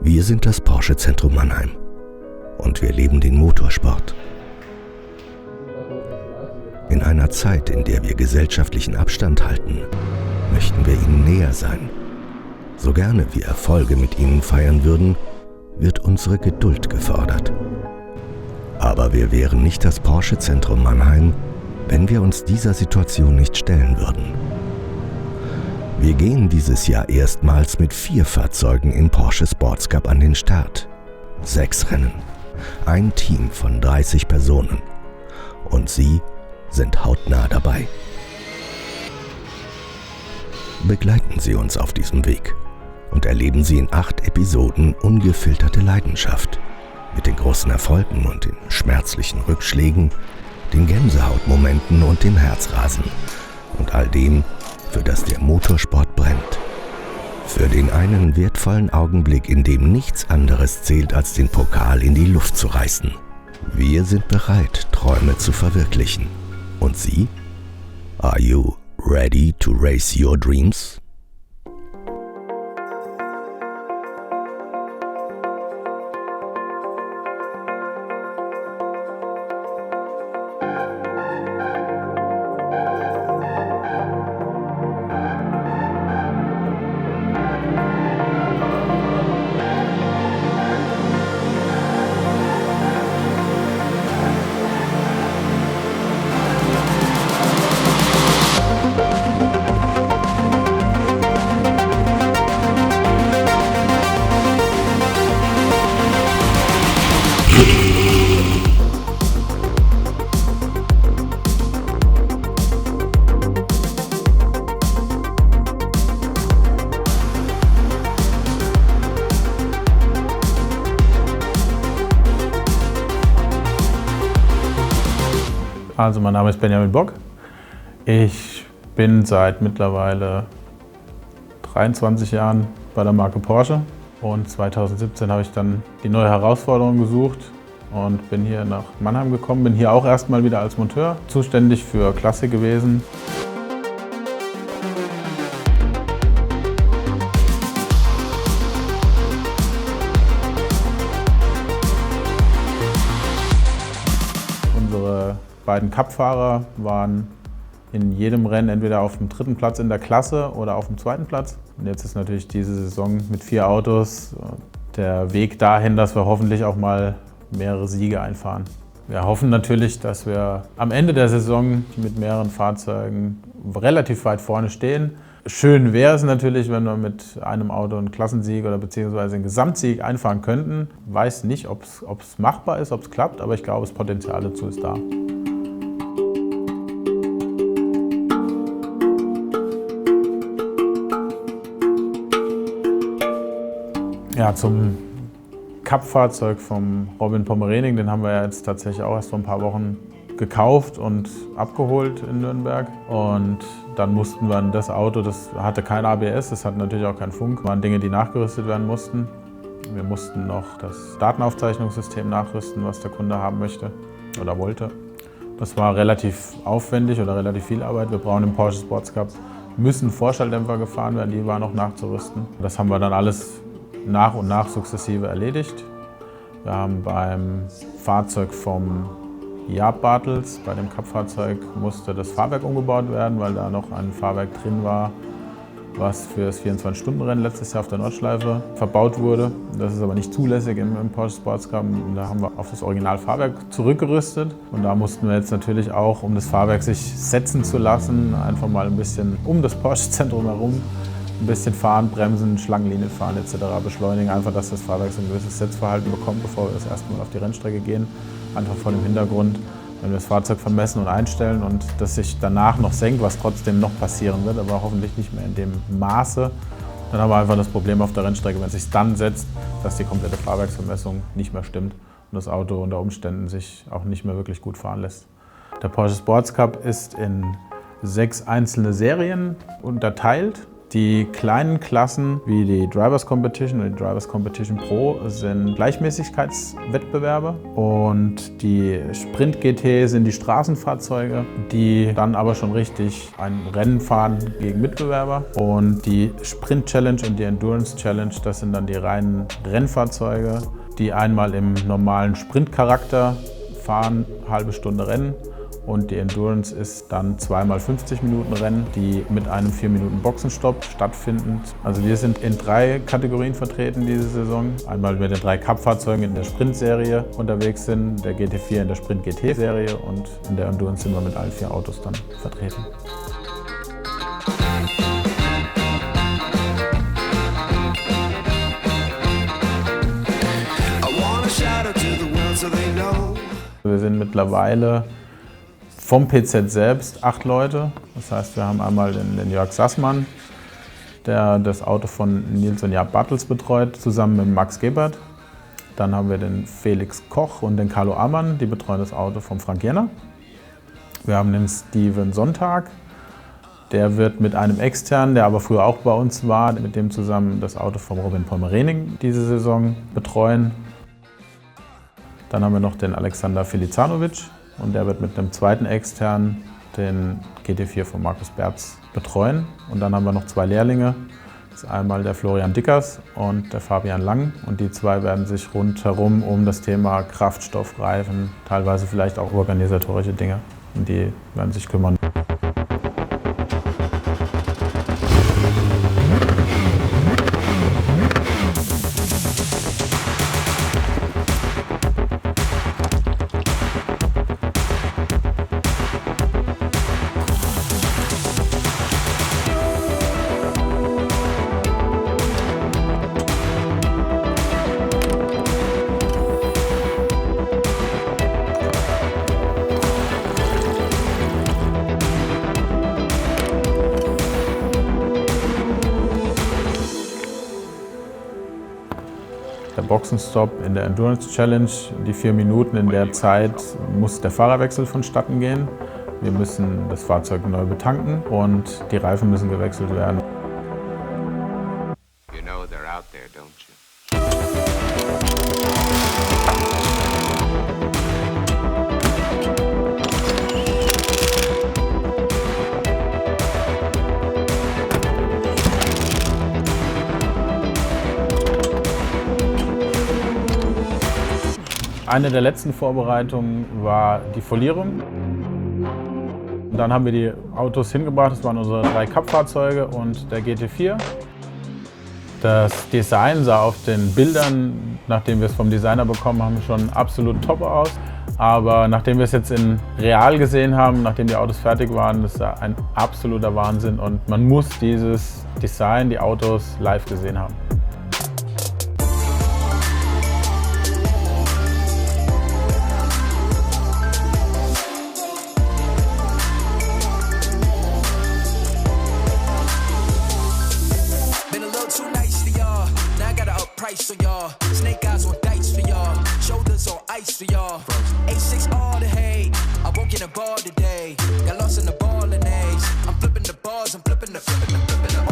Wir sind das Porsche Zentrum Mannheim und wir leben den Motorsport. In einer Zeit, in der wir gesellschaftlichen Abstand halten, möchten wir Ihnen näher sein. So gerne wir Erfolge mit Ihnen feiern würden, wird unsere Geduld gefordert. Aber wir wären nicht das Porsche Zentrum Mannheim, wenn wir uns dieser Situation nicht stellen würden. Wir gehen dieses Jahr erstmals mit 4 Fahrzeugen im Porsche Sports Cup an den Start. 6 Rennen, ein Team von 30 Personen. Und Sie sind hautnah dabei. Begleiten Sie uns auf diesem Weg und erleben Sie in 8 Episoden ungefilterte Leidenschaft. Mit den großen Erfolgen und den schmerzlichen Rückschlägen, den Gänsehautmomenten und dem Herzrasen und all dem, für das der Motorsport brennt. Für den einen wertvollen Augenblick, in dem nichts anderes zählt, als den Pokal in die Luft zu reißen. Wir sind bereit, Träume zu verwirklichen. Und Sie? Are you ready to race your dreams? Also mein Name ist Benjamin Bock. Ich bin seit mittlerweile 23 Jahren bei der Marke Porsche und 2017 habe ich dann die neue Herausforderung gesucht und bin hier nach Mannheim gekommen. Bin hier auch erstmal wieder als Monteur zuständig für Klassik gewesen. Unsere beiden Cup-Fahrer waren in jedem Rennen entweder auf dem 3. Platz in der Klasse oder auf dem 2. Platz. Und jetzt ist natürlich diese Saison mit 4 Autos der Weg dahin, dass wir hoffentlich auch mal mehrere Siege einfahren. Wir hoffen natürlich, dass wir am Ende der Saison mit mehreren Fahrzeugen relativ weit vorne stehen. Schön wäre es natürlich, wenn wir mit einem Auto einen Klassensieg oder beziehungsweise einen Gesamtsieg einfahren könnten. Ich weiß nicht, ob es machbar ist, ob es klappt, aber ich glaube, das Potenzial dazu ist da. Ja, zum Cup-Fahrzeug vom Robin Pomerening, den haben wir ja jetzt tatsächlich auch erst vor ein paar Wochen gekauft und abgeholt in Nürnberg. Und dann mussten wir das Auto, das hatte kein ABS, das hatte natürlich auch keinen Funk, waren Dinge, die nachgerüstet werden mussten. Wir mussten noch das Datenaufzeichnungssystem nachrüsten, was der Kunde haben möchte oder wollte. Das war relativ aufwendig oder relativ viel Arbeit. Wir brauchen im Porsche Sports Cup, müssen Vorschalldämpfer gefahren werden, die waren noch nachzurüsten. Das haben wir dann alles nach und nach sukzessive erledigt. Wir haben beim Fahrzeug vom Jaap Bartels, bei dem Cup-Fahrzeug, musste das Fahrwerk umgebaut werden, weil da noch ein Fahrwerk drin war, was für das 24-Stunden-Rennen letztes Jahr auf der Nordschleife verbaut wurde. Das ist aber nicht zulässig im Porsche Sports Cup. Und da haben wir auf das Originalfahrwerk zurückgerüstet. Und da mussten wir jetzt natürlich auch, um das Fahrwerk sich setzen zu lassen, einfach mal ein bisschen um das Porsche-Zentrum herum ein bisschen fahren, bremsen, Schlangenlinien fahren etc. beschleunigen, einfach, dass das Fahrwerk so ein gewisses Setzverhalten bekommt, bevor wir das erste Mal auf die Rennstrecke gehen. Einfach vor dem Hintergrund, wenn wir das Fahrzeug vermessen und einstellen und das sich danach noch senkt, was trotzdem noch passieren wird, aber hoffentlich nicht mehr in dem Maße, dann haben wir einfach das Problem auf der Rennstrecke, wenn es sich dann setzt, dass die komplette Fahrwerksvermessung nicht mehr stimmt und das Auto unter Umständen sich auch nicht mehr wirklich gut fahren lässt. Der Porsche Sports Cup ist in 6 einzelne Serien unterteilt. Die kleinen Klassen wie die Drivers Competition und die Drivers Competition Pro sind Gleichmäßigkeitswettbewerbe und die Sprint GT sind die Straßenfahrzeuge, die dann aber schon richtig ein Rennen fahren gegen Mitbewerber. Und die Sprint Challenge und die Endurance Challenge, das sind dann die reinen Rennfahrzeuge, die einmal im normalen Sprintcharakter fahren, halbe Stunde Rennen. Und die Endurance ist dann 2x 50 Minuten Rennen, die mit einem 4 Minuten Boxenstopp stattfinden. Also wir sind in 3 Kategorien vertreten diese Saison. Einmal mit den 3 Cup-Fahrzeugen in der Sprint-Serie unterwegs sind, der GT4 in der Sprint-GT-Serie und in der Endurance sind wir mit allen 4 Autos dann vertreten. Wir sind mittlerweile vom PZ selbst 8 Leute. Das heißt, wir haben einmal den Jörg Sassmann, der das Auto von Nils und Jaap Bartels betreut, zusammen mit Max Gebert. Dann haben wir den Felix Koch und den Carlo Amann, die betreuen das Auto von Frank Jenner. Wir haben den Steven Sonntag, der wird mit einem externen, der aber früher auch bei uns war, mit dem zusammen das Auto von Robin Pomerening diese Saison betreuen. Dann haben wir noch den Alexander Filizanovic und der wird mit einem zweiten externen den GT4 von Markus Berz betreuen. Und dann haben wir noch 2 Lehrlinge. Das ist einmal der Florian Dickers und der Fabian Lang. Und die 2 werden sich rundherum um das Thema Kraftstoff, Reifen, teilweise vielleicht auch organisatorische Dinge, um die werden sich kümmern. Der Boxenstopp in der Endurance Challenge, die 4 Minuten, in der Zeit muss der Fahrerwechsel vonstatten gehen. Wir müssen das Fahrzeug neu betanken und die Reifen müssen gewechselt werden. You know they're out there, don't you? Eine der letzten Vorbereitungen war die Folierung. Dann haben wir die Autos hingebracht, das waren unsere 3 Cup-Fahrzeuge und der GT4. Das Design sah auf den Bildern, nachdem wir es vom Designer bekommen haben, schon absolut top aus. Aber nachdem wir es jetzt in real gesehen haben, nachdem die Autos fertig waren, das war ein absoluter Wahnsinn und man muss dieses Design, die Autos live gesehen haben. For y'all, snake eyes on dice for y'all, shoulders on ice for y'all. A6 all the hate, I won't get involved today. Got lost in the ball and A's. I'm flipping the bars, I'm flipping the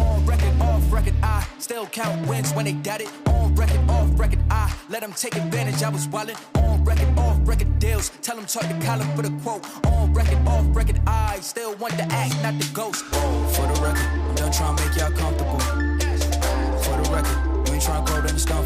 on record, off record. I still count wins when they doubt it. On record, off record. I let them take advantage. I was wildin'. On record, off record deals. Tell them talk to Colin for the quote. On record, off record. I still want the act, not the ghost. For the record, I'm done trying to make y'all comfortable. For the record, you ain't trying to go to the stump.